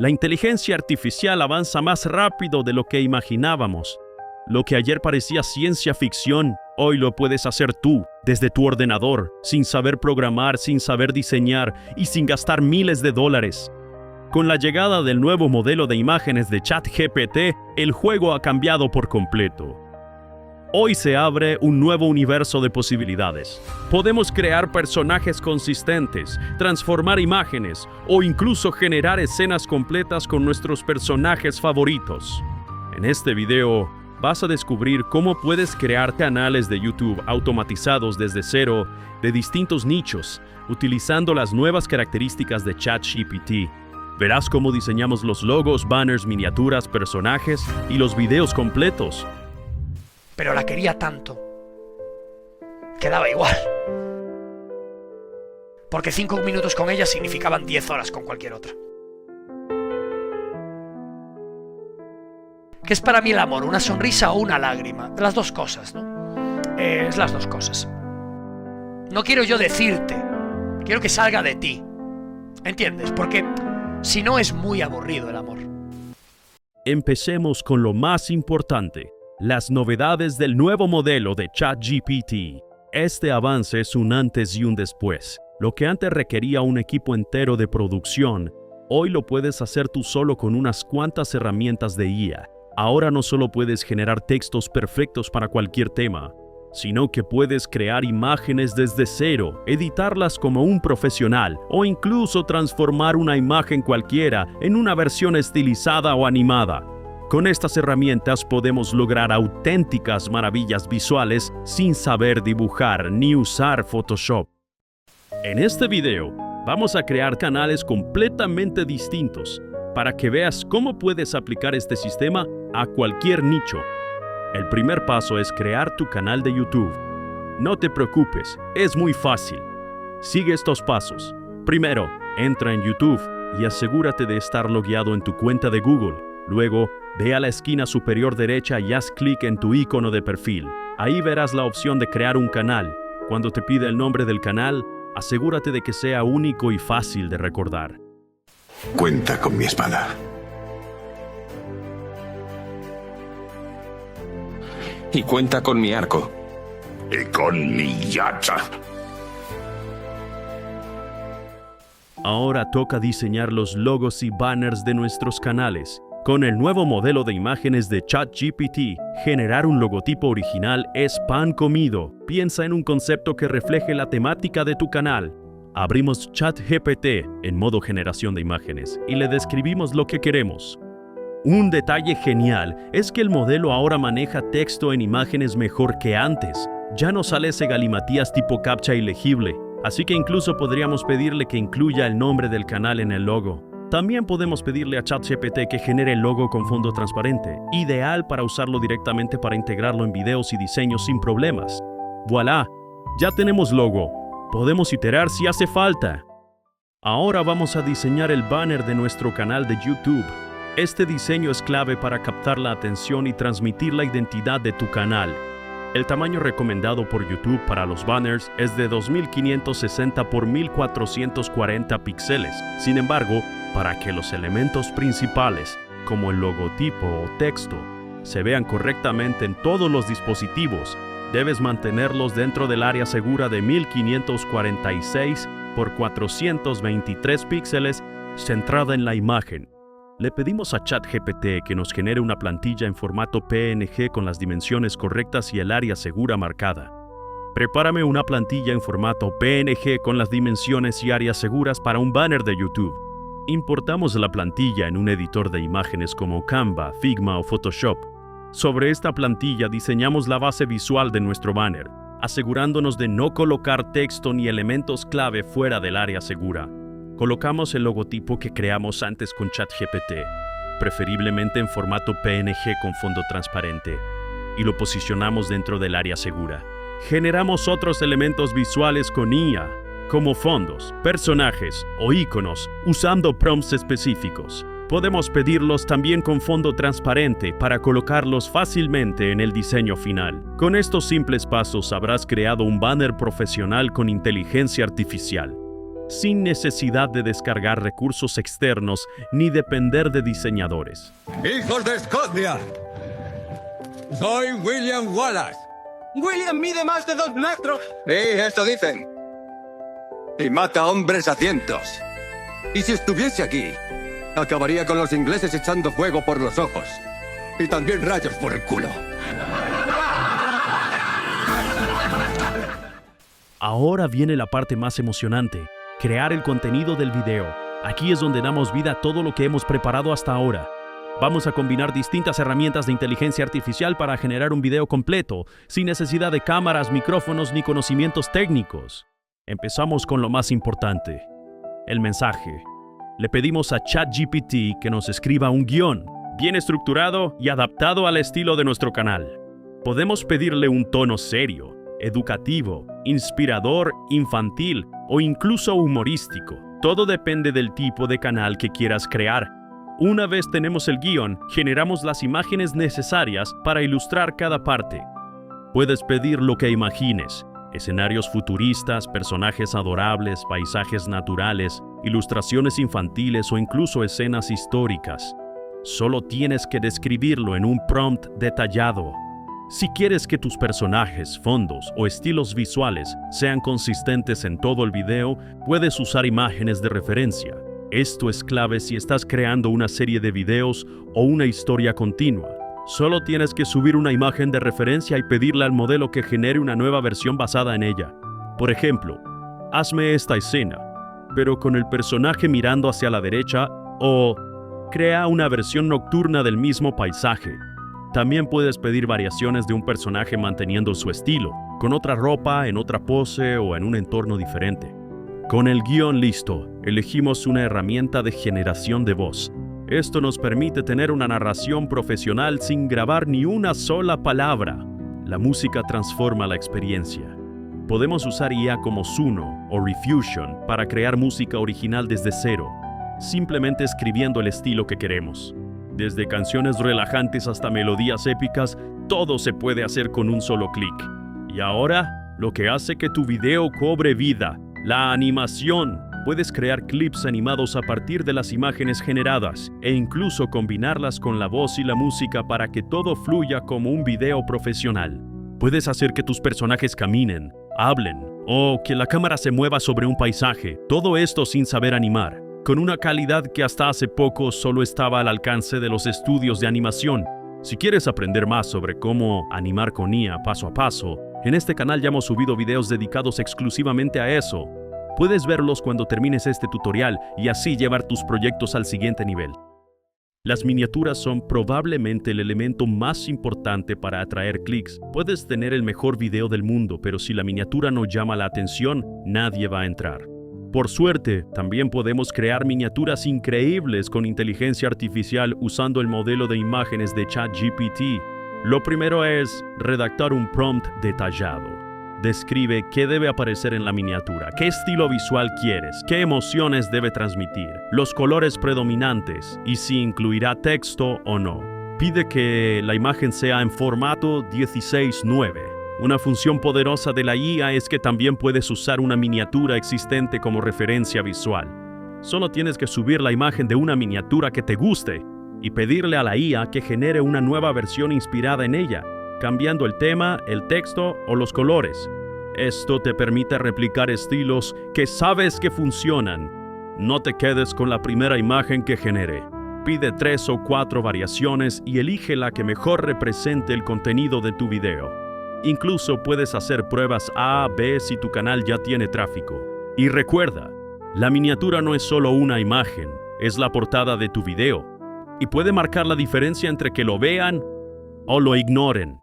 La inteligencia artificial avanza más rápido de lo que imaginábamos. Lo que ayer parecía ciencia ficción, hoy lo puedes hacer tú, desde tu ordenador, sin saber programar, sin saber diseñar y sin gastar miles de dólares. Con la llegada del nuevo modelo de imágenes de ChatGPT, el juego ha cambiado por completo. Hoy se abre un nuevo universo de posibilidades. Podemos crear personajes consistentes, transformar imágenes o incluso generar escenas completas con nuestros personajes favoritos. En este video vas a descubrir cómo puedes crear canales de YouTube automatizados desde cero de distintos nichos, utilizando las nuevas características de ChatGPT. Verás cómo diseñamos los logos, banners, miniaturas, personajes y los videos completos. Pero la quería tanto que daba igual. Porque 5 minutos con ella significaban 10 horas con cualquier otra. ¿Qué es para mí el amor? ¿Una sonrisa o una lágrima? Las dos cosas, ¿no? Es las dos cosas. No quiero yo decirte, quiero que salga de ti. ¿Entiendes? Porque si no es muy aburrido el amor. Empecemos con lo más importante. Las novedades del nuevo modelo de ChatGPT. Este avance es un antes y un después. Lo que antes requería un equipo entero de producción, hoy lo puedes hacer tú solo con unas cuantas herramientas de IA. Ahora no solo puedes generar textos perfectos para cualquier tema, sino que puedes crear imágenes desde cero, editarlas como un profesional o incluso transformar una imagen cualquiera en una versión estilizada o animada. Con estas herramientas podemos lograr auténticas maravillas visuales sin saber dibujar ni usar Photoshop. En este video, vamos a crear canales completamente distintos para que veas cómo puedes aplicar este sistema a cualquier nicho. El primer paso es crear tu canal de YouTube. No te preocupes, es muy fácil. Sigue estos pasos. Primero, entra en YouTube y asegúrate de estar logueado en tu cuenta de Google. Luego, ve a la esquina superior derecha y haz clic en tu icono de perfil. Ahí verás la opción de crear un canal. Cuando te pida el nombre del canal, asegúrate de que sea único y fácil de recordar. Cuenta con mi espada. Y cuenta con mi arco. Y con mi hacha. Ahora toca diseñar los logos y banners de nuestros canales. Con el nuevo modelo de imágenes de ChatGPT, generar un logotipo original es pan comido. Piensa en un concepto que refleje la temática de tu canal. Abrimos ChatGPT en modo generación de imágenes y le describimos lo que queremos. Un detalle genial es que el modelo ahora maneja texto en imágenes mejor que antes. Ya no sale ese galimatías tipo captcha ilegible, así que incluso podríamos pedirle que incluya el nombre del canal en el logo. También podemos pedirle a ChatGPT que genere el logo con fondo transparente, ideal para usarlo directamente para integrarlo en videos y diseños sin problemas. ¡Voilá! Ya tenemos logo. Podemos iterar si hace falta. Ahora vamos a diseñar el banner de nuestro canal de YouTube. Este diseño es clave para captar la atención y transmitir la identidad de tu canal. El tamaño recomendado por YouTube para los banners es de 2560 por 1440 píxeles. Sin embargo, para que los elementos principales, como el logotipo o texto, se vean correctamente en todos los dispositivos, debes mantenerlos dentro del área segura de 1546 por 423 píxeles centrada en la imagen. Le pedimos a ChatGPT que nos genere una plantilla en formato PNG con las dimensiones correctas y el área segura marcada. Prepárame una plantilla en formato PNG con las dimensiones y áreas seguras para un banner de YouTube. Importamos la plantilla en un editor de imágenes como Canva, Figma o Photoshop. Sobre esta plantilla diseñamos la base visual de nuestro banner, asegurándonos de no colocar texto ni elementos clave fuera del área segura. Colocamos el logotipo que creamos antes con ChatGPT, preferiblemente en formato PNG con fondo transparente, y lo posicionamos dentro del área segura. Generamos otros elementos visuales con IA, como fondos, personajes o iconos, usando prompts específicos. Podemos pedirlos también con fondo transparente para colocarlos fácilmente en el diseño final. Con estos simples pasos habrás creado un banner profesional con inteligencia artificial. sin necesidad de descargar recursos externos ni depender de diseñadores. ¡Hijos de Escocia! Soy William Wallace. William mide más de 2 metros. Sí, esto dicen. Y mata hombres a cientos. Y si estuviese aquí, acabaría con los ingleses echando fuego por los ojos. Y también rayos por el culo. Ahora viene la parte más emocionante, crear el contenido del video. Aquí es donde damos vida a todo lo que hemos preparado hasta ahora. Vamos a combinar distintas herramientas de inteligencia artificial para generar un video completo, sin necesidad de cámaras, micrófonos ni conocimientos técnicos. Empezamos con lo más importante, el mensaje. Le pedimos a ChatGPT que nos escriba un guión, bien estructurado y adaptado al estilo de nuestro canal. Podemos pedirle un tono serio, educativo, inspirador, infantil o incluso humorístico. Todo depende del tipo de canal que quieras crear. Una vez tenemos el guión, generamos las imágenes necesarias para ilustrar cada parte. Puedes pedir lo que imagines: escenarios futuristas, personajes adorables, paisajes naturales, ilustraciones infantiles o incluso escenas históricas. Solo tienes que describirlo en un prompt detallado. Si quieres que tus personajes, fondos o estilos visuales sean consistentes en todo el video, puedes usar imágenes de referencia. Esto es clave si estás creando una serie de videos o una historia continua. Solo tienes que subir una imagen de referencia y pedirle al modelo que genere una nueva versión basada en ella. Por ejemplo, hazme esta escena, pero con el personaje mirando hacia la derecha, o crea una versión nocturna del mismo paisaje. También puedes pedir variaciones de un personaje manteniendo su estilo, con otra ropa, en otra pose o en un entorno diferente. Con el guión listo, elegimos una herramienta de generación de voz. Esto nos permite tener una narración profesional sin grabar ni una sola palabra. La música transforma la experiencia. Podemos usar IA como Suno o Refusion para crear música original desde cero, simplemente escribiendo el estilo que queremos. Desde canciones relajantes hasta melodías épicas, todo se puede hacer con un solo clic. Y ahora, lo que hace que tu video cobre vida: la animación. Puedes crear clips animados a partir de las imágenes generadas e incluso combinarlas con la voz y la música para que todo fluya como un video profesional. Puedes hacer que tus personajes caminen, hablen o que la cámara se mueva sobre un paisaje, todo esto sin saber animar, con una calidad que hasta hace poco solo estaba al alcance de los estudios de animación. Si quieres aprender más sobre cómo animar con IA paso a paso, en este canal ya hemos subido videos dedicados exclusivamente a eso. Puedes verlos cuando termines este tutorial y así llevar tus proyectos al siguiente nivel. Las miniaturas son probablemente el elemento más importante para atraer clics. Puedes tener el mejor video del mundo, pero si la miniatura no llama la atención, nadie va a entrar. Por suerte, también podemos crear miniaturas increíbles con inteligencia artificial usando el modelo de imágenes de ChatGPT. Lo primero es redactar un prompt detallado. Describe qué debe aparecer en la miniatura, qué estilo visual quieres, qué emociones debe transmitir, los colores predominantes y si incluirá texto o no. Pide que la imagen sea en formato 16:9. Una función poderosa de la IA es que también puedes usar una miniatura existente como referencia visual. Solo tienes que subir la imagen de una miniatura que te guste y pedirle a la IA que genere una nueva versión inspirada en ella, cambiando el tema, el texto o los colores. Esto te permite replicar estilos que sabes que funcionan. No te quedes con la primera imagen que genere. Pide 3 o 4 variaciones y elige la que mejor represente el contenido de tu video. Incluso puedes hacer pruebas A, B si tu canal ya tiene tráfico. Y recuerda, la miniatura no es solo una imagen, es la portada de tu video. Y puede marcar la diferencia entre que lo vean o lo ignoren.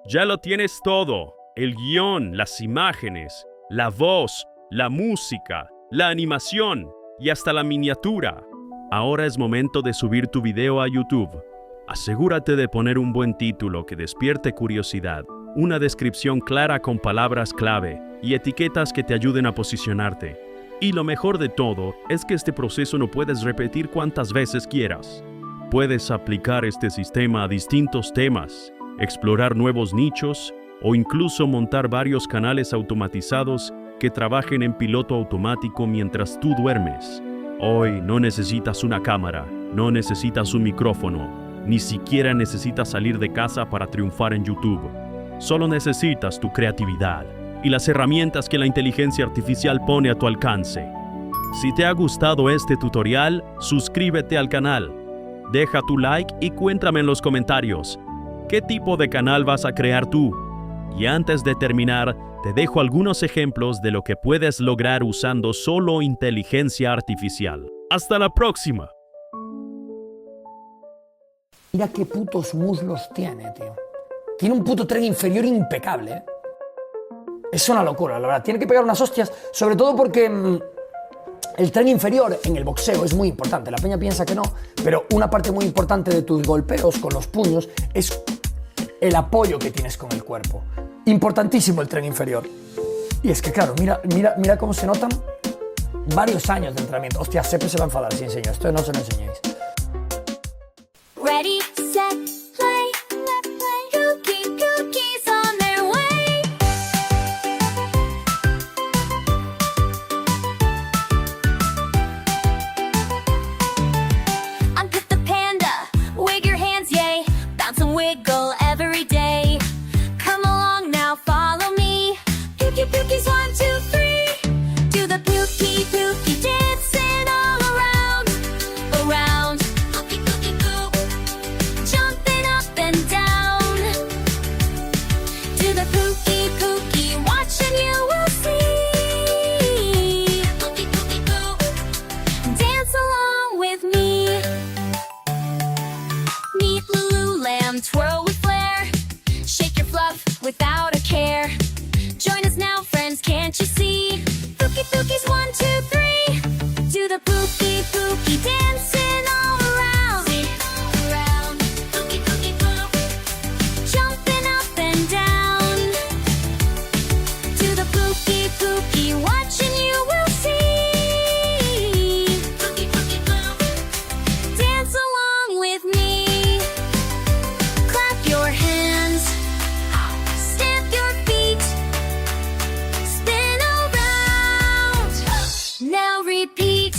Ya lo tienes todo: el guión, las imágenes, la voz, la música, la animación y hasta la miniatura. Ahora es momento de subir tu video a YouTube. Asegúrate de poner un buen título que despierte curiosidad, una descripción clara con palabras clave y etiquetas que te ayuden a posicionarte. Y lo mejor de todo es que este proceso lo puedes repetir cuantas veces quieras. Puedes aplicar este sistema a distintos temas, explorar nuevos nichos o incluso montar varios canales automatizados que trabajen en piloto automático mientras tú duermes. Hoy no necesitas una cámara, no necesitas un micrófono, ni siquiera necesitas salir de casa para triunfar en YouTube. Solo necesitas tu creatividad y las herramientas que la inteligencia artificial pone a tu alcance. Si te ha gustado este tutorial, suscríbete al canal. Deja tu like y cuéntame en los comentarios ¿qué tipo de canal vas a crear tú? Y antes de terminar, te dejo algunos ejemplos de lo que puedes lograr usando solo inteligencia artificial. ¡Hasta la próxima! Mira qué putos muslos tiene, tío. Tiene un puto tren inferior impecable, ¿eh? Es una locura, la verdad. Tiene que pegar unas hostias, sobre todo porque el tren inferior en el boxeo es muy importante. La peña piensa que no, pero una parte muy importante de tus golpeos con los puños es el apoyo que tienes con el cuerpo. Importantísimo el tren inferior. Y es que claro, mira cómo se notan varios años de entrenamiento. Hostia, Sepe se va a enfadar si enseño esto, no se lo enseñéis. Ready, set, play. Cookies on their way. I'm Pip the Panda. Wig your hands, yay. Bounce and wiggle every day. Come along now, follow me. Pookies 1, 2, 3. Do the pookie dancing all around. Pookie poop. Jumping up and down. Do the pookie, watch and you will see. Pookie poop. Dance along with me. Meet Lululemon, twirl with flair. Shake your fluff without a care. Join us now, friends, can't you see? Pookies 1, 2, 3. Do the pookie dancing all around. Pookie poop. Jumping up and down. Do the pookie, watch and you will see. Pookie poop. Dance along with me. Clap your hands. Stamp your feet. Spin around. Now repeat.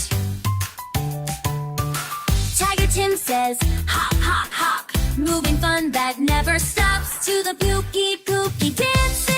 Tiger Tim says, hop, hop, hop. Moving fun that never stops. To the pookie dancing.